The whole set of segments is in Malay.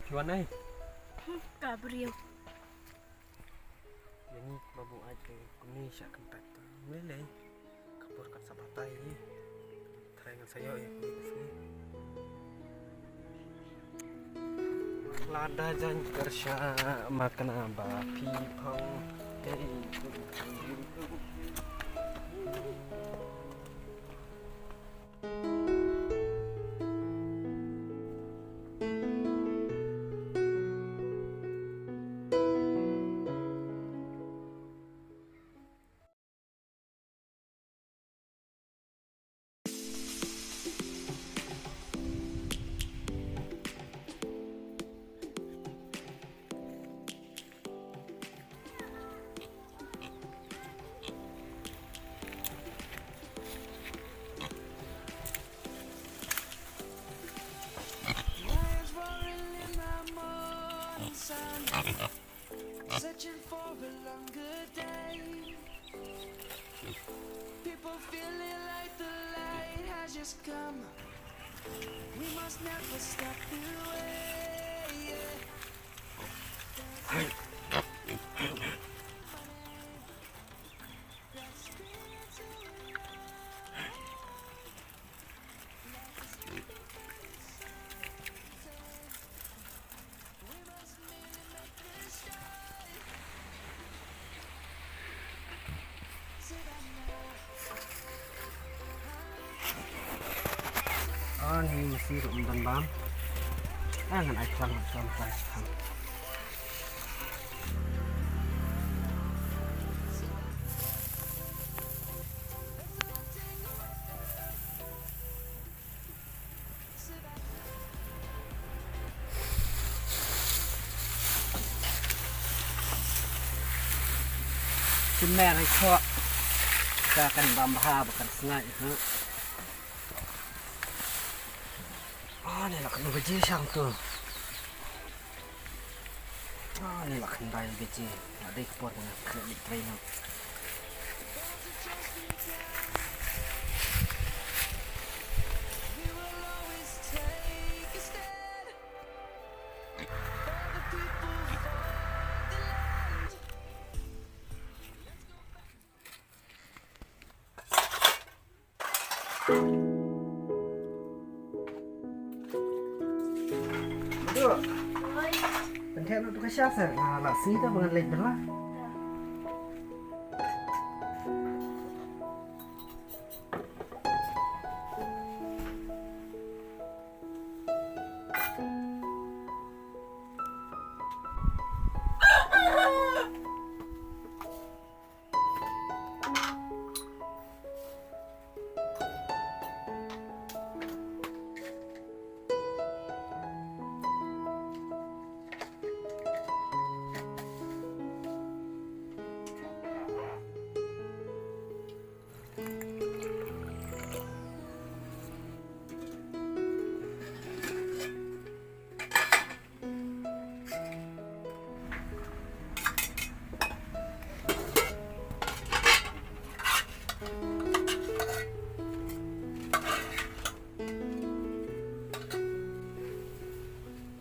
Cuan ai. Gabriel. Jadi babu aja kuni syak kempat. Mele. Kapurkan sabatai. Terengan saya ya kuni kesini. Lada jan kersya makan abah pipang. Searching for a longer day. People feeling like the light has just come. We must never stop the way. Oh ni masih rumban bam. Jangan aiklan macam macam. Cuma nak kok kita akan bambah bukan sengai. Ni lah kena gaji siang tu. Ni lah kena bayar gaji. Ada ekspor dengan kredit trainer. We will always take a stand for the people, for the land. Betul. Penting untuk kasih asal. Nak sini tu dengan lek belah.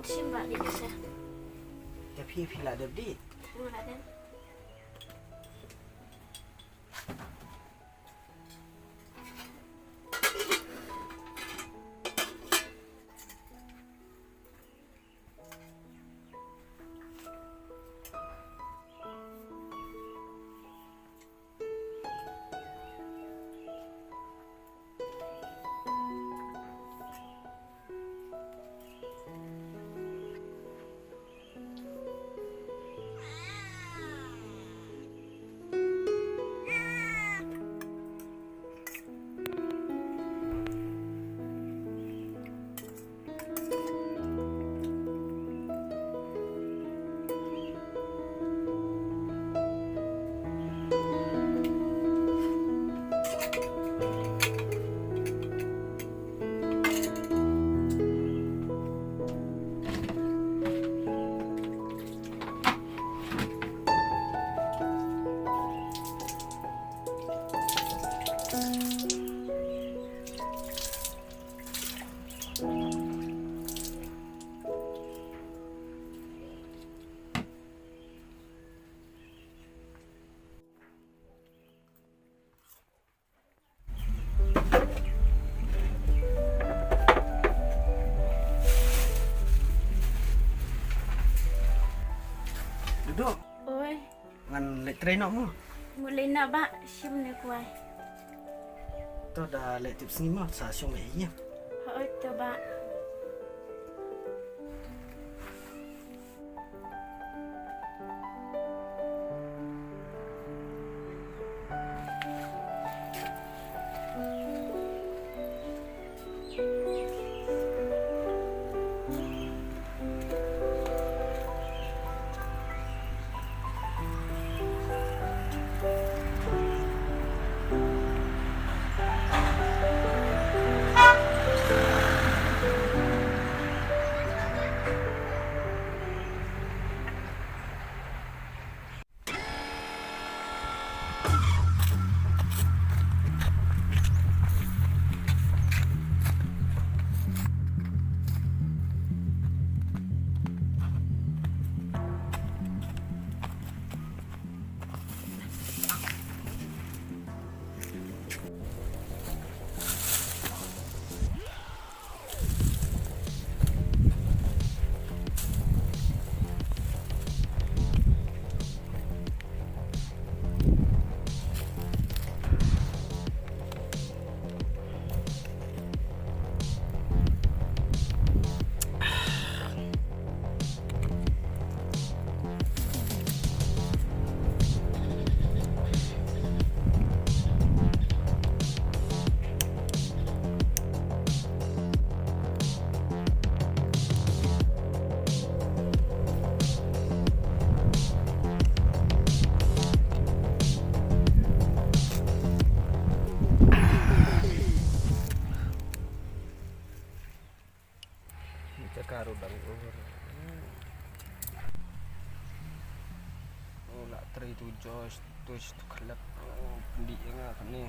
Simbak dia bisa. Tapi pila ada beli. Mula kan. try nak mu. Mulai nak ba, sim ni kuai. Tu dah lek tip sini mah sa syong nya. Hoi tu ba. Karo dari over. Oh, nak try tu Josh, tu kelab. Oh, pendi ngah kan ni.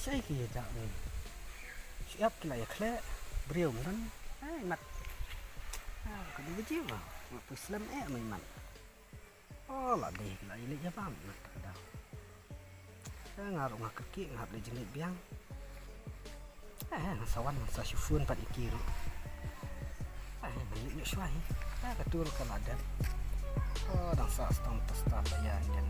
Saya kira tak ni. Siap kena ya klek beriau kan. Mat. Kedua biji mah. Mak Islam main mat. Oh lah deh, lah ilik ya pam mat kadang. Saya ngaruh ngak keki ngap le jenis biang. Sawan sa syufun pat ikir. Balik nyuk syuai. Ketur kan ada. Oh, dan sa stam testam ya dan.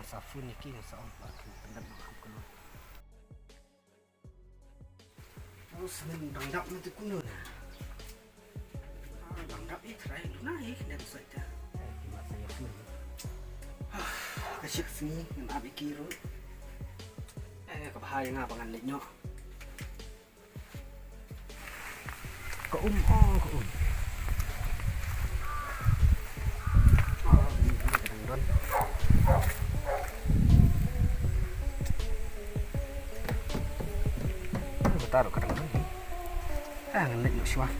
Sa fun ni kini sa ompak pendam aku lu. Terus mendangdap nanti kuno na. Dangdap try lu naik dan saja. Cuma saya fun. Kasih sini dengan abi kiro. Kabahaya nga pangan lenyo. Ko ko taruh ke dalam ni. Ngeliat yuk syuah.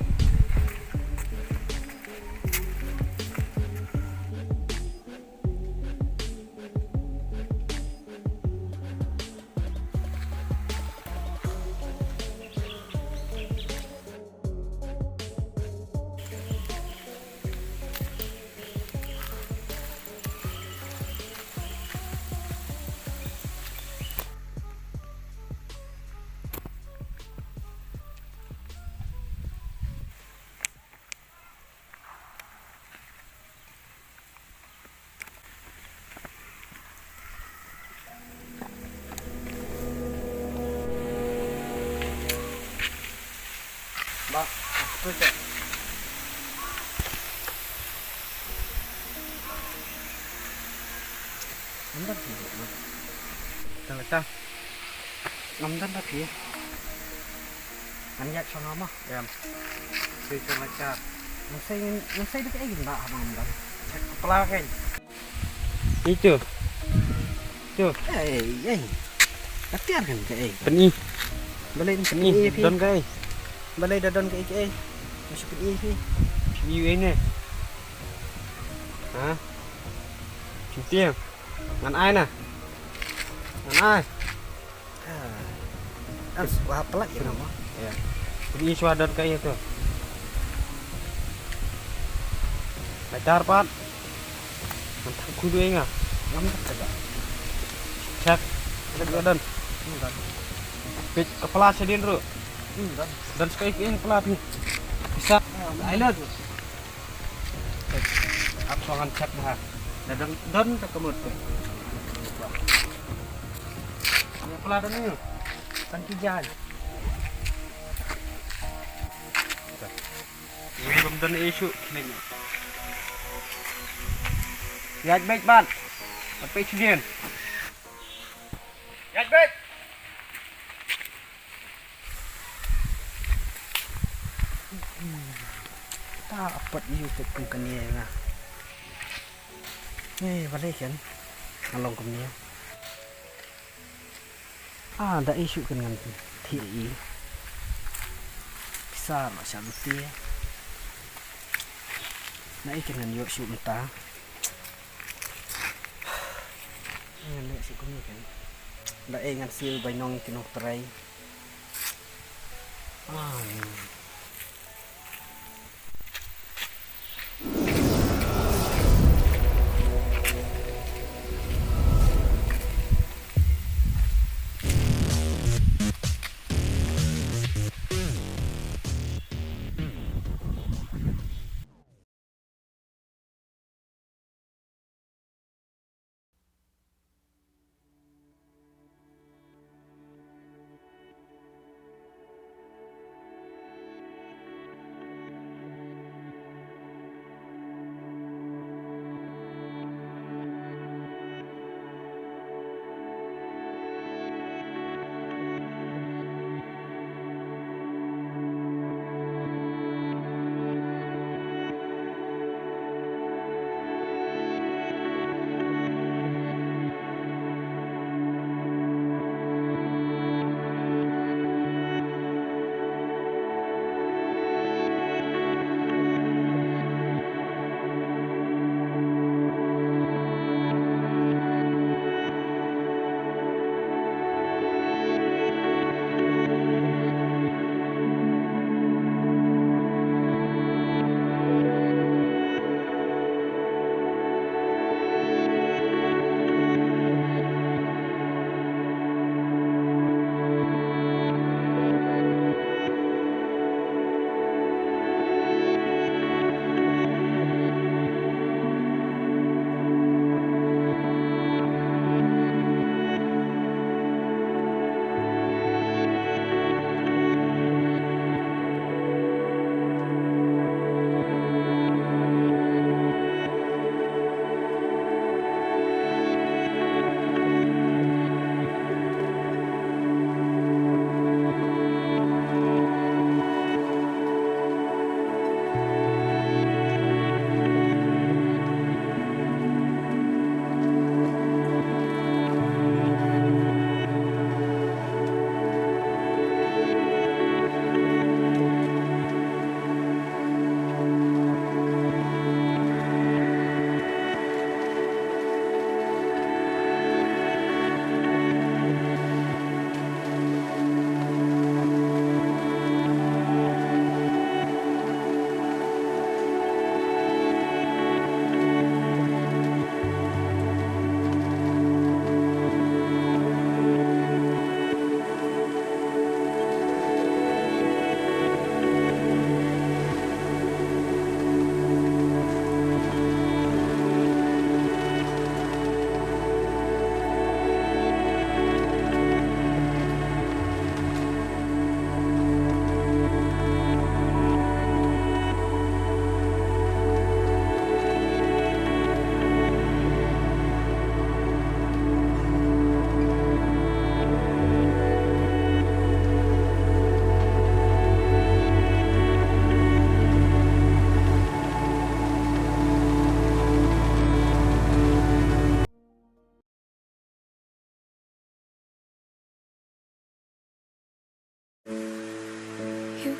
Betul. Ngamdan sih. Terletak. Ngamdan tapi. Anjak sama mah. Ya. Saya terletak. Masih dekat lagi mbak ngamdan. Cek kepala kan. Itu. Tuh. Latihan kan ke Peni. Balai Peni. Don kai. Balai dadon ke masuk ke sih. View ini. Hả? Chuyển tiền. Ngắn ai nè? Ngắn ai? Wah pelak ya nama. Ya. Ini suadon kayak itu. Pacar pat. Mantap kudu enggak? Ngamdan saja. Cek. Ada suadon. Pit kepala sedin ru. Dan sekali ini kepala nih. Bisa. Island. Aku akan cek dah. Dan ke kemud. Kepala ini. Kan kijan. Ini belum dan isu ini. Lihat baik ban. Apa insiden? Lihat baik. Tak apa iu ke kenia na. Balai kan. Ngalong kenia. Ada isu kan dengan TI. Bisa macam tu. Naik dengan yuk isu mentah. Lihat si kuni kan. Dah ingat si bainong kinok terai. Ni.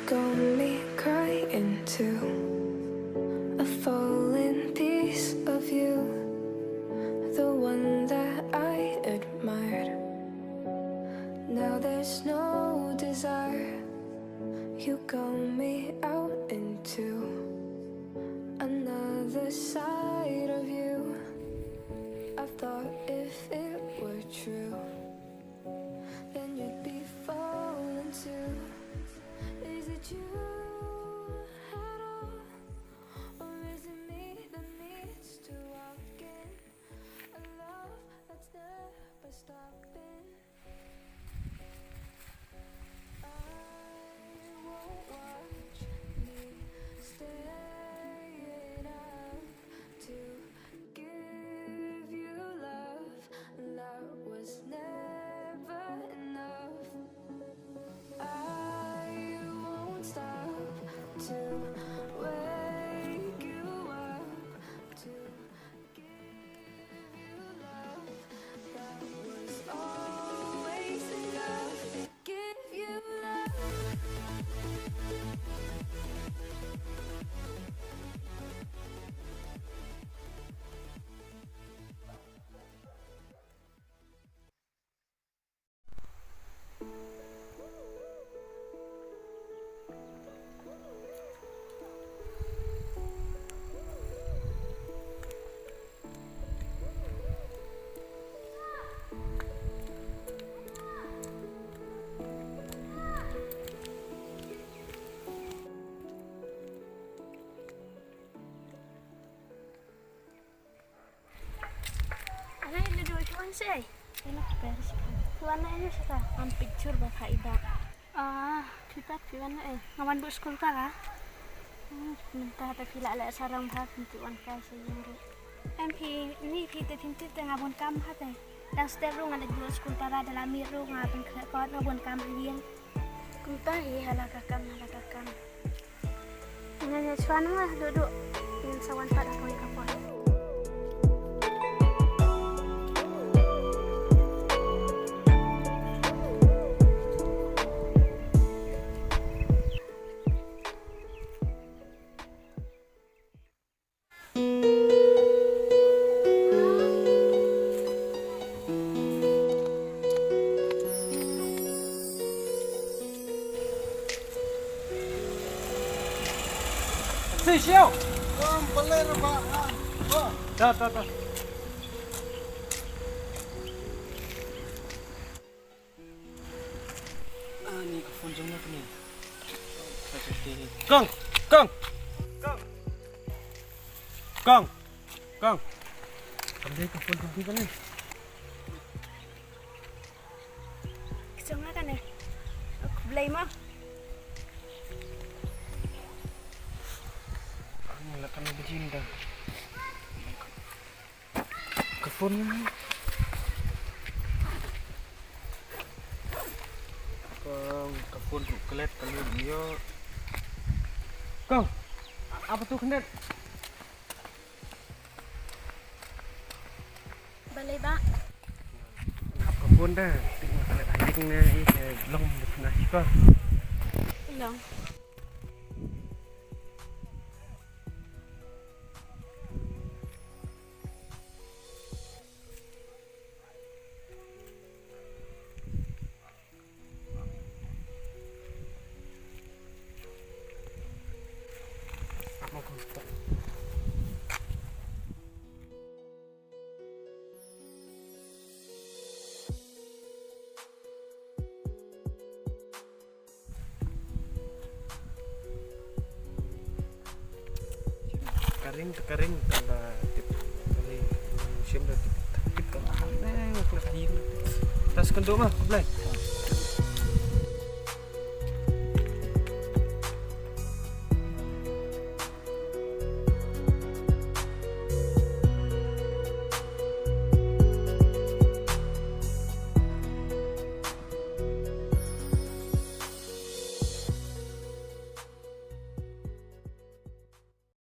got me crying too. A falling piece of you, the one that I admired. Now there's no desire. You got me out into another side of you. I thought if it were true, then you'd be falling too. Is it you at all, or is it me that needs to walk in a love that's never stopping? I won't watch me staying up to give you love that was never enough. I won't stop to wake you up, to give you love that was always enough. Give you love. Anak duduk cuan sih. Enak beres. Tuan aja suka am picture bapak ida. Kita tuan ngawan bu sekolah kah? Minta tapi la sarang hak untuk wan kasih yang. MP ni kita tintit ngabon kam hat dan setiap rung ada jual sekolah para dalam miru ngabon kau ngabon kam liang. Kumpa halakakam. Nanya cuan mah duduk yang sawan pada kau kapal. Siap. Beler Pak. Dah. Ni phone jom nak ni. Kang. Ambil ke phone tu kan ni. Kecil kan aku beli mah. Nak kena begini dah. Ke phone ni. Ke phone tu kelet kalau dia. Kang. Apa tu kelet? Beli bak. Ke phone dah. Tengok kelet anjing ni belum pernah juga. Belum. Kering tambah tip kali musim dah tip kalau ada yang kelas dia tas kenduk mah, boleh.